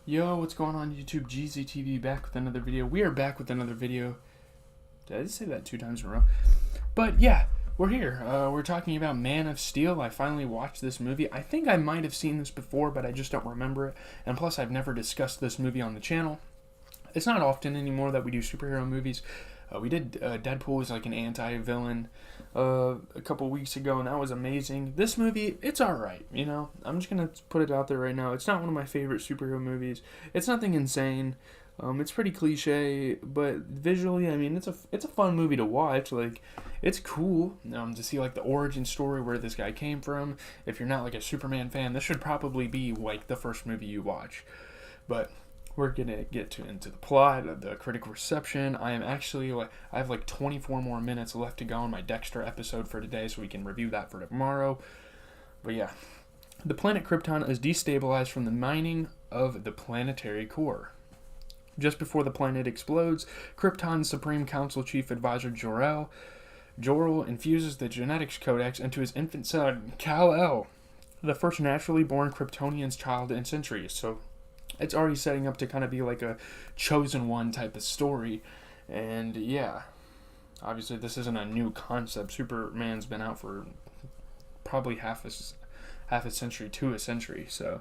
Yo, what's going on YouTube? GZTV back with another video. We are back with another video. Did I just say that 2 times in a row? But yeah, we're here. We're talking about Man of Steel. I finally watched this movie. I think I might have seen this before, but I just don't remember it. And plus, I've never discussed this movie on the channel. It's not often anymore that we do superhero movies. We did Deadpool as like an anti-villain a couple weeks ago, and that was amazing. This movie, it's alright, you know? I'm just going to put it out there right now. It's not one of my favorite superhero movies. It's nothing insane. It's pretty cliche, but visually, I mean, it's a fun movie to watch. Like, it's cool to see like the origin story where this guy came from. If you're not like a Superman fan, this should probably be like the first movie you watch. But we're gonna get into the plot, the critical reception. I have like 24 more minutes left to go on my Dexter episode for today, so we can review that for tomorrow. But yeah, the planet Krypton is destabilized from the mining of the planetary core. Just before the planet explodes, Krypton's Supreme Council Chief Advisor Jor-El infuses the genetics codex into his infant son, Kal-El, the first naturally born Kryptonian's child in centuries. So it's already setting up to kind of be like a chosen one type of story. And yeah, obviously this isn't a new concept. Superman's been out for probably half a century to a century. So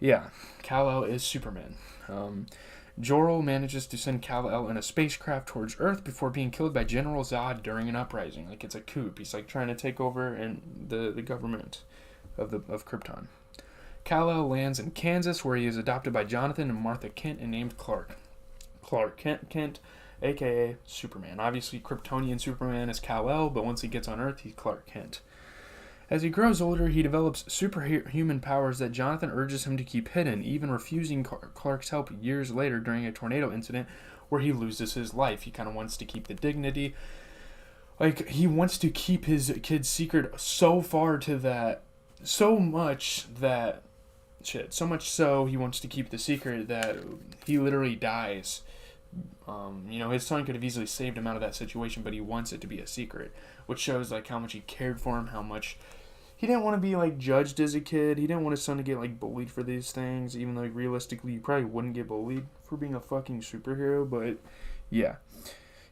yeah, Kal-El is Superman. Jor-El manages to send Kal-El in a spacecraft towards Earth before being killed by General Zod during an uprising. Like, it's a coup. He's like trying to take over the government of Krypton. Kal-El lands in Kansas, where he is adopted by Jonathan and Martha Kent and named Clark. Clark Kent, a.k.a. Superman. Obviously, Kryptonian Superman is Kal-El, but once he gets on Earth, he's Clark Kent. As he grows older, he develops superhuman powers that Jonathan urges him to keep hidden, even refusing Clark's help years later during a tornado incident where he loses his life. He kind of wants to keep the dignity. Like, he wants to keep his kid's secret so much so he wants to keep the secret that he literally dies. His son could have easily saved him out of that situation, but he wants it to be a secret, which shows like how much he cared for him, how much he didn't want to be like judged as a kid. He didn't want his son to get like bullied for these things, even though like, realistically you probably wouldn't get bullied for being a fucking superhero. But yeah,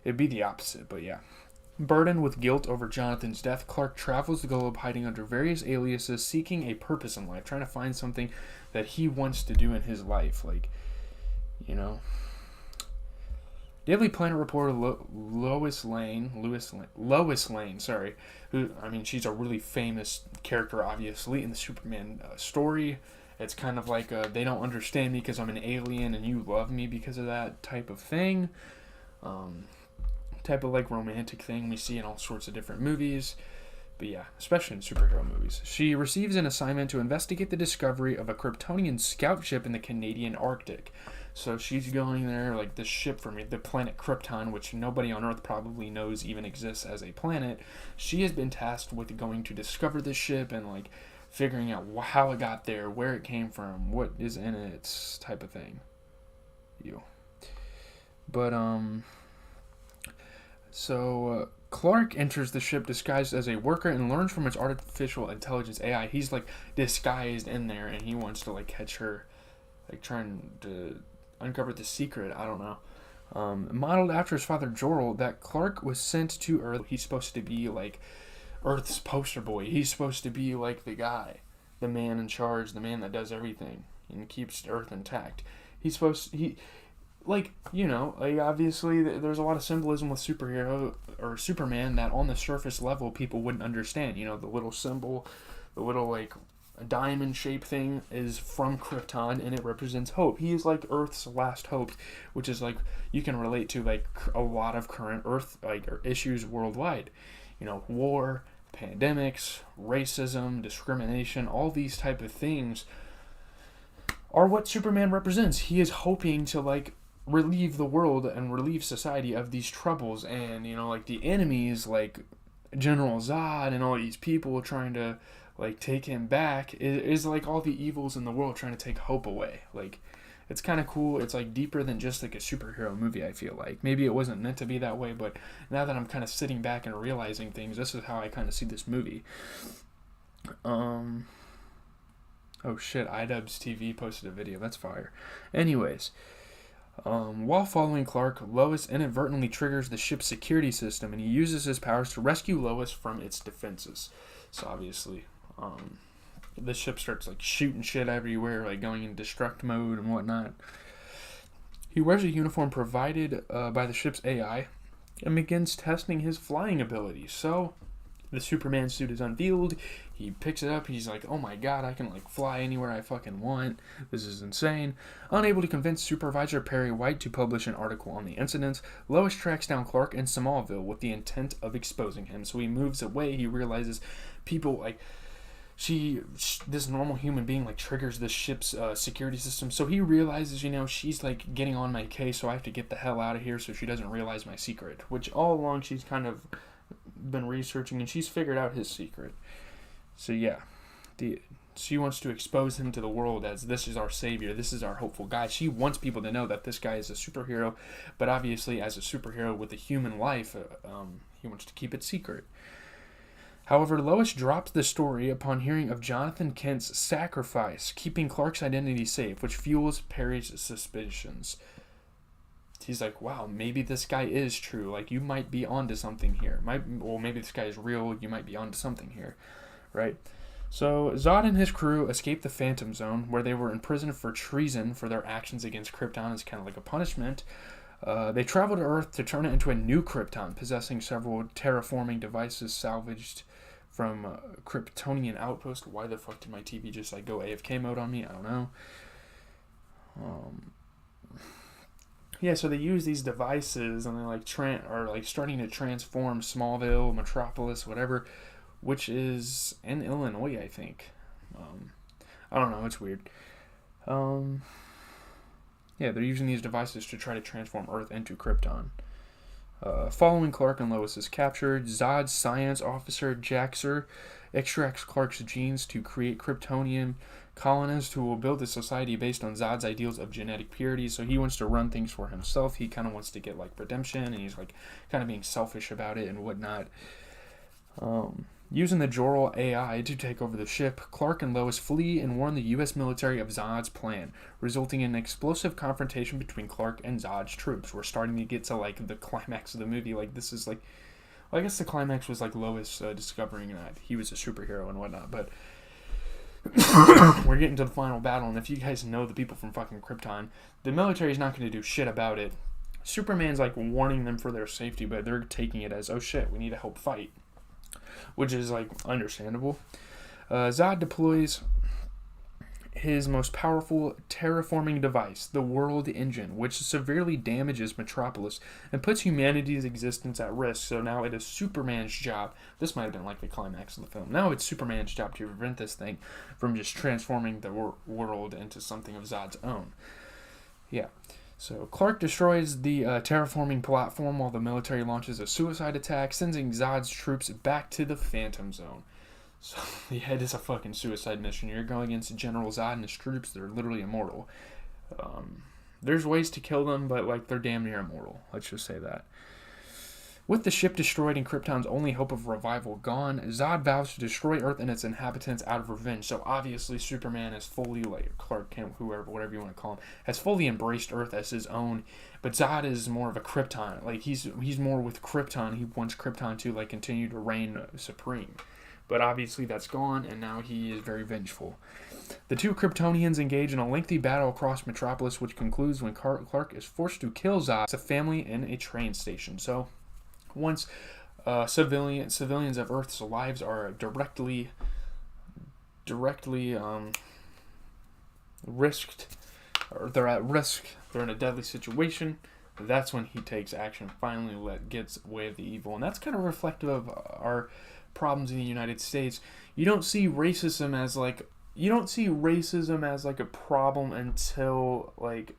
it'd be the opposite. But yeah. Burdened with guilt over Jonathan's death, Clark travels the globe hiding under various aliases, seeking a purpose in life, trying to find something that he wants to do in his life. Like, Daily Planet reporter Lois Lane, she's a really famous character, obviously, in the Superman story. It's kind of like they don't understand me because I'm an alien and you love me because of that type of thing. Type of like romantic thing we see in all sorts of different movies. But yeah, especially in superhero movies. She receives an assignment to investigate the discovery of a Kryptonian scout ship in the Canadian Arctic. So she's going there, like this ship from the planet Krypton, which nobody on Earth probably knows even exists as a planet. She has been tasked with going to discover this ship and like figuring out how it got there, where it came from, what is in it, type of thing. Clark enters the ship disguised as a worker and learns from its artificial intelligence AI. He's like disguised in there and he wants to like catch her, like trying to uncover the secret. I don't know. Modeled after his father Jor-El, that Clark was sent to Earth. He's supposed to be like Earth's poster boy. He's supposed to be like the guy, the man in charge, the man that does everything and keeps Earth intact. Obviously there's a lot of symbolism with superhero or Superman that on the surface level people wouldn't understand. The little symbol, the little like diamond shaped thing is from Krypton and it represents hope. He is like Earth's last hope, which is like you can relate to like a lot of current Earth issues worldwide. War, pandemics, racism, discrimination, all these type of things are what Superman represents. He is hoping to like relieve the world and relieve society of these troubles, and the enemies like General Zod and all these people trying to like take him back is like all the evils in the world trying to take hope away. Like, it's kind of cool. It's like deeper than just like a superhero movie, I feel like. Maybe it wasn't meant to be that way, but now that I'm kind of sitting back and realizing things, this is how I kind of see this movie. Oh shit, iDubbbz TV posted a video. That's fire. Anyways, while following Clark, Lois inadvertently triggers the ship's security system, and he uses his powers to rescue Lois from its defenses. So obviously, the ship starts like shooting shit everywhere, like going in destruct mode and whatnot. He wears a uniform provided by the ship's AI and begins testing his flying abilities. So the Superman suit is unveiled. He picks it up. He's like, oh my god, I can like fly anywhere I fucking want. This is insane. Unable to convince Supervisor Perry White to publish an article on the incident, Lois tracks down Clark in Smallville with the intent of exposing him. So he moves away. He realizes people like this normal human being like triggers the ship's security system. So he realizes, she's like getting on my case, so I have to get the hell out of here so she doesn't realize my secret. Which all along she's kind of been researching, and she's figured out his secret. So yeah, she wants to expose him to the world as this is our savior, this is our hopeful guy. She wants people to know that this guy is a superhero, but obviously as a superhero with a human life, he wants to keep it secret. However, Lois drops the story upon hearing of Jonathan Kent's sacrifice, keeping Clark's identity safe, which fuels Perry's suspicions. He's like, wow, maybe this guy is true. Like, you might be onto something here. Maybe this guy is real. You might be onto something here, right? So Zod and his crew escape the Phantom Zone, where they were imprisoned for treason for their actions against Krypton as kind of like a punishment. They travel to Earth to turn it into a new Krypton, possessing several terraforming devices salvaged from Kryptonian outpost. Why the fuck did my TV just like go AFK mode on me? I don't know. Yeah, so they use these devices and they're like starting to transform Smallville, Metropolis, whatever, which is in Illinois, I think. I don't know, it's weird. Yeah, they're using these devices to try to transform Earth into Krypton. Following Clark and Lois is captured, Zod's science officer Jaxer extracts Clark's genes to create Kryptonian colonists who will build a society based on Zod's ideals of genetic purity. So he wants to run things for himself. He kind of wants to get like redemption, and he's like kind of being selfish about it and whatnot. Using the Jor-El AI to take over the ship, Clark and Lois flee and warn the U.S. military of Zod's plan, resulting in an explosive confrontation between Clark and Zod's troops. We're starting to get to like the climax of the movie. Like this is like, well, I guess the climax was like Lois discovering that he was a superhero and whatnot, but we're getting to the final battle. And if you guys know the people from fucking Krypton, the military is not going to do shit about it. Superman's like warning them for their safety, but they're taking it as, oh shit, we need to help fight, which is like understandable. Zod deploys his most powerful terraforming device, the World Engine, which severely damages Metropolis and puts humanity's existence at risk. So now it is Superman's job. This might have been like the climax of the film. Now it's Superman's job to prevent this thing from just transforming the world into something of Zod's own. Yeah. So Clark destroys the terraforming platform while the military launches a suicide attack, sending Zod's troops back to the Phantom Zone. So yeah, it is a fucking suicide mission. You're going against General Zod and his troops. They're literally immortal. There's ways to kill them, but like they're damn near immortal. Let's just say that. With the ship destroyed and Krypton's only hope of revival gone, Zod vows to destroy Earth and its inhabitants out of revenge. So obviously Superman is fully, like Clark Kent, whoever, whatever you want to call him, has fully embraced Earth as his own. But Zod is more of a Krypton. Like he's more with Krypton. He wants Krypton to like continue to reign supreme. But obviously that's gone, and now he is very vengeful. The two Kryptonians engage in a lengthy battle across Metropolis, which concludes when Clark is forced to kill Zod, a family in a train station. So once civilians of Earth's lives are directly risked, or they're at risk, they're in a deadly situation, that's when he takes action, finally gets way of the evil. And that's kind of reflective of our problems in the United States. You don't see racism as like a problem until like,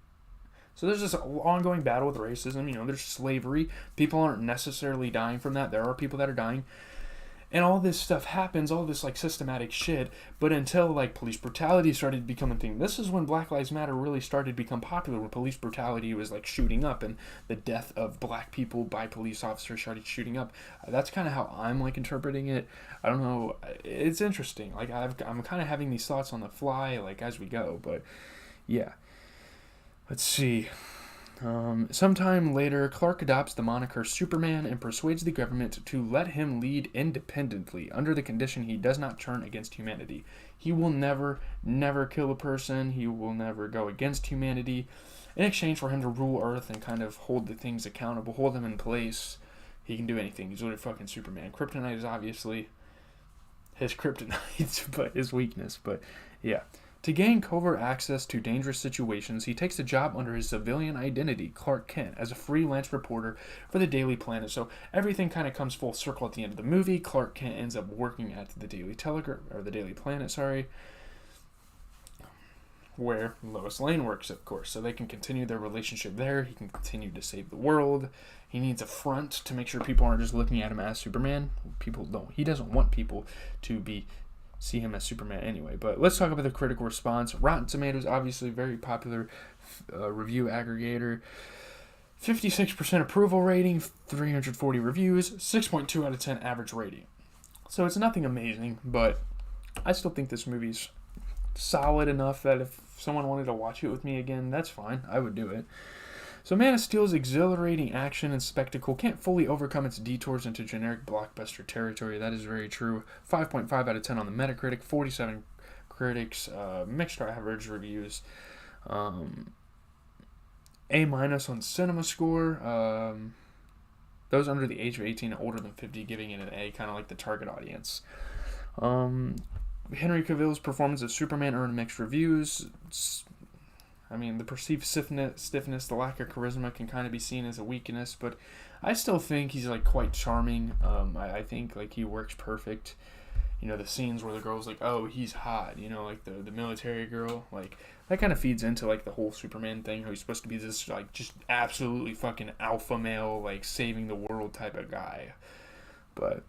so there's this ongoing battle with racism. There's slavery. People aren't necessarily dying from that. There are people that are dying. And all this stuff happens, all this like systematic shit, but until like police brutality started becoming a thing. This is when Black Lives Matter really started to become popular, when police brutality was like shooting up and the death of black people by police officers started shooting up. That's kind of how I'm like interpreting it. I don't know. It's interesting. Like I'm kind of having these thoughts on the fly, like as we go. But yeah, let's see. Sometime later, Clark adopts the moniker Superman and persuades the government to let him lead independently under the condition he does not turn against humanity. He will never kill a person. He will never go against humanity. In exchange for him to rule Earth and kind of hold the things accountable, hold them in place, he can do anything. He's literally fucking Superman. Kryptonite is obviously his kryptonite, but his weakness. But yeah. To gain covert access to dangerous situations, he takes a job under his civilian identity, Clark Kent, as a freelance reporter for the Daily Planet. So everything kind of comes full circle at the end of the movie. Clark Kent ends up working at the Daily Telegraph, or the Daily Planet, where Lois Lane works, of course. So they can continue their relationship there. He can continue to save the world. He needs a front to make sure people aren't just looking at him as Superman. People don't. He doesn't want people to see him as Superman anyway. But let's talk about the critical response. Rotten Tomatoes, obviously very popular review aggregator. 56% approval rating, 340 reviews, 6.2 out of 10 average rating. So it's nothing amazing, but I still think this movie's solid enough that if someone wanted to watch it with me again, that's fine. I would do it. So Man of Steel's exhilarating action and spectacle can't fully overcome its detours into generic blockbuster territory. That is very true. 5.5 out of 10 on the Metacritic, 47 critics, mixed or average reviews. A- on Cinema Score. Those under the age of 18 and older than 50 giving it an A, kind of like the target audience. Henry Cavill's performance of Superman earned mixed reviews. The perceived stiffness, the lack of charisma can kind of be seen as a weakness, but I still think he's like quite charming. I think like he works perfect. The scenes where the girl's like, oh, he's hot, like the military girl, like that kind of feeds into like the whole Superman thing, how he's supposed to be this like just absolutely fucking alpha male, like saving the world type of guy. But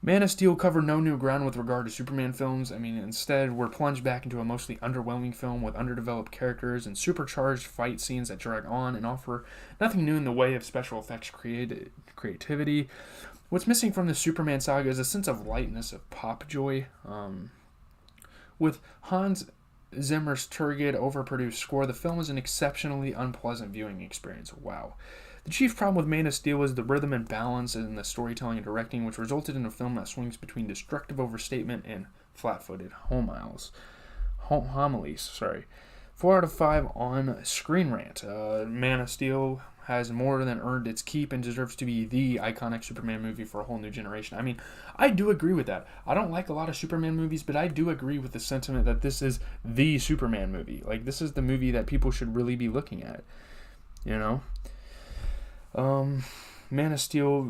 Man of Steel covered no new ground with regard to Superman films. Instead, we're plunged back into a mostly underwhelming film with underdeveloped characters and supercharged fight scenes that drag on and offer nothing new in the way of special effects creativity. What's missing from the Superman saga is a sense of lightness, of pop joy. With Hans Zimmer's turgid, overproduced score, the film is an exceptionally unpleasant viewing experience. Wow. The chief problem with Man of Steel is the rhythm and balance in the storytelling and directing, which resulted in a film that swings between destructive overstatement and flat-footed homilies. 4 out of 5 on Screen Rant. Man of Steel has more than earned its keep and deserves to be the iconic Superman movie for a whole new generation. I do agree with that. I don't like a lot of Superman movies, but I do agree with the sentiment that this is the Superman movie. Like, this is the movie that people should really be looking at, Man of Steel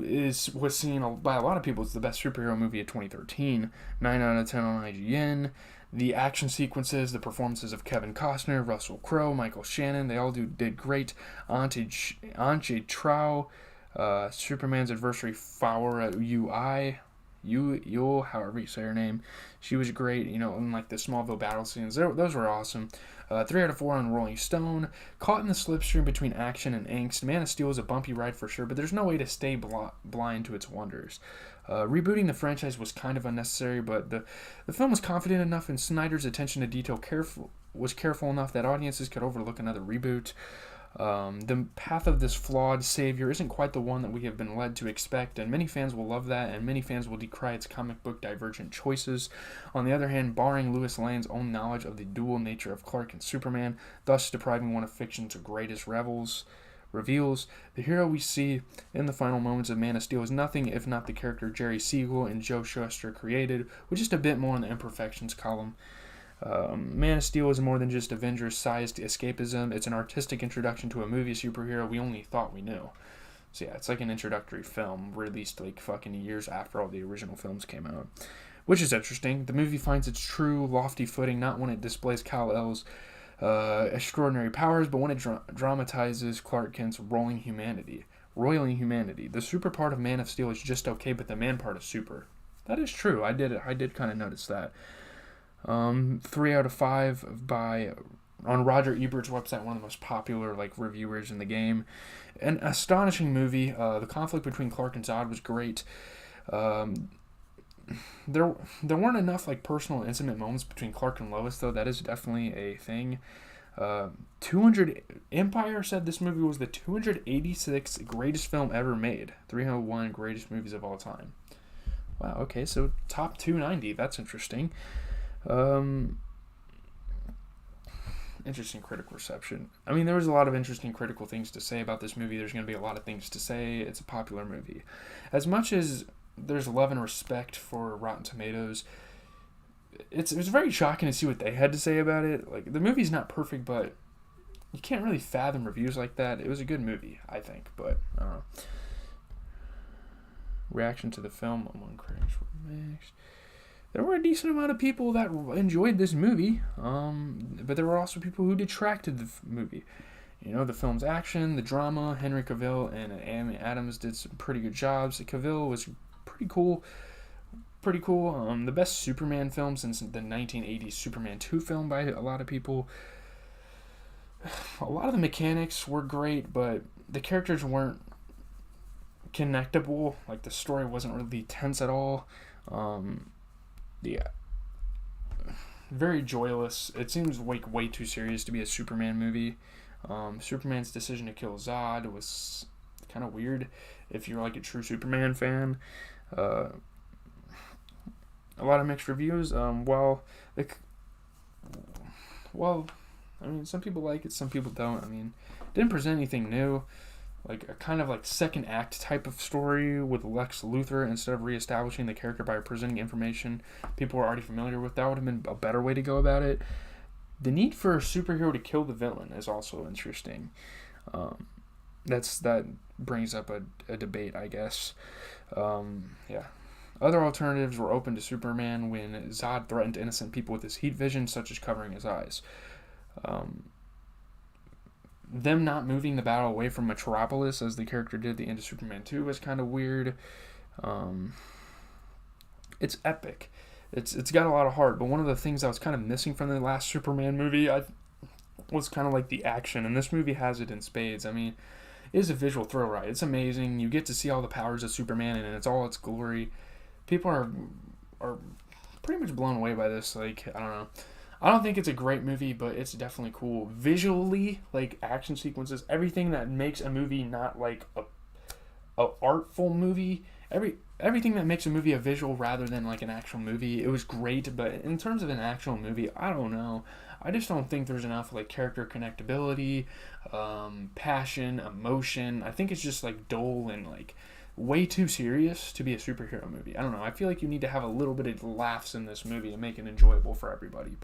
was seen by a lot of people as the best superhero movie of 2013. 9 out of 10 on IGN. The action sequences, the performances of Kevin Costner, Russell Crowe, Michael Shannon, they all did great. Antje Trau, Superman's adversary Faora Yul, however you say her name, she was great, in like the Smallville battle scenes. Those were awesome. 3 out of 4 on Rolling Stone. Caught in the slipstream between action and angst, Man of Steel is a bumpy ride for sure, but there's no way to stay blind to its wonders. Rebooting the franchise was kind of unnecessary, but the film was confident enough, and Snyder's attention to detail was careful enough that audiences could overlook another reboot. The path of this flawed savior isn't quite the one that we have been led to expect, and many fans will love that, and many fans will decry its comic book divergent choices. On the other hand, barring Lois Lane's own knowledge of the dual nature of Clark and Superman, thus depriving one of fiction's greatest reveals, the hero we see in the final moments of Man of Steel is nothing if not the character Jerry Siegel and Joe Shuster created, with just a bit more in the imperfections column. Man of Steel is more than just Avengers-sized escapism. It's an artistic introduction to a movie superhero we only thought we knew. So yeah, it's like an introductory film released like fucking years after all the original films came out. Which is interesting. The movie finds its true lofty footing not when it displays Kal-El's extraordinary powers, but when it dramatizes Clark Kent's roiling humanity. The super part of Man of Steel is just okay, but the man part is super. That is true. I did kind of notice that. 3 out of 5 by on Roger Ebert's website, one of the most popular like reviewers in the game. An astonishing movie. The conflict between Clark and Zod was great. There weren't enough like personal, intimate moments between Clark and Lois, though. That is definitely a thing. 200 Empire said this movie was the 286th greatest film ever made. 301 greatest movies of all time. Wow. Okay, so top 290. That's interesting. Interesting critical reception. I mean, there was a lot of interesting critical things to say about this movie. There's going to be a lot of things to say. It's a popular movie. As much as there's love and respect for Rotten Tomatoes, it was very shocking to see what they had to say about it. Like, the movie's not perfect, but you can't really fathom reviews like that. It was a good movie, I think, but I don't know. Reaction to the film among critics were mixed. There were a decent amount of people that enjoyed this movie, but there were also people who detracted the movie. You know, the film's action, the drama. Henry Cavill and Amy Adams did some pretty good jobs. Cavill was pretty cool. The best Superman film since the 1980s Superman 2 film by a lot of people. A lot of the mechanics were great, but the characters weren't connectable. Like, the story wasn't really tense at all. Yeah. Very joyless. It seems like way too serious to be a Superman movie. Superman's decision to kill Zod was kind of weird if you're like a true Superman fan. A lot of mixed reviews. I mean, some people like it, some people don't. I mean, it didn't present anything new. Like a kind of like second act type of story with Lex Luthor instead of reestablishing the character by presenting information people were already familiar with. That would have been a better way to go about it. The need for a superhero to kill the villain is also interesting. That brings up a debate, I guess. Yeah. Other alternatives were open to Superman when Zod threatened innocent people with his heat vision, such as covering his eyes. Them not moving the battle away from Metropolis as the character did at the end of Superman 2 was kind of weird. It's epic. It's got a lot of heart, but one of the things I was kind of missing from the last Superman movie was kind of like the action, and this movie has it in spades. I mean, it is a visual thrill ride. It's amazing. You get to see all the powers of Superman, and it's all its glory. People are pretty much blown away by this. Like, I don't know. I don't think it's a great movie, but it's definitely cool. Visually, like action sequences, everything that makes a movie not like a artful movie, everything that makes a movie a visual rather than like an actual movie, it was great. But in terms of an actual movie, I don't know. I just don't think there's enough like character connectability, passion, emotion. I think it's just like dull and like way too serious to be a superhero movie. I don't know. I feel like you need to have a little bit of laughs in this movie to make it enjoyable for everybody.